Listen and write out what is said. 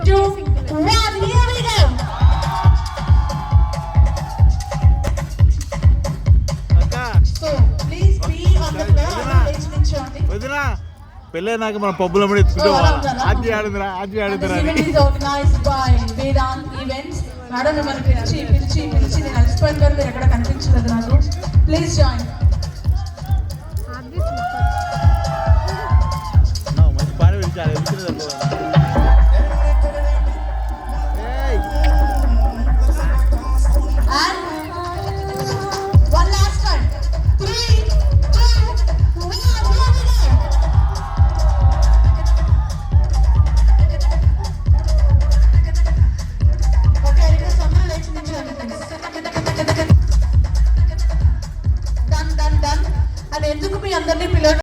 2, 1. Here we go. So please be on the floor. Please నిల్చోండి. వదినా పెళ్ళే నాకు మన పబ్బులో కూడా ఎత్తుకుంటే ఆద్య ఆడుందిరా This event is organized by Vedant Events. Madam మిమ్మల్ని పిలిచి నేను అలసిపోయిన గారు మీరు ఎక్కడ కనిపించలేదు నాకు. Please join. మంచి పాట పిలిచారు And one last one. 3, 2, 1. Okay, request someone let's mention done. And ఎందుకు మీ అందరినీ పిలవడం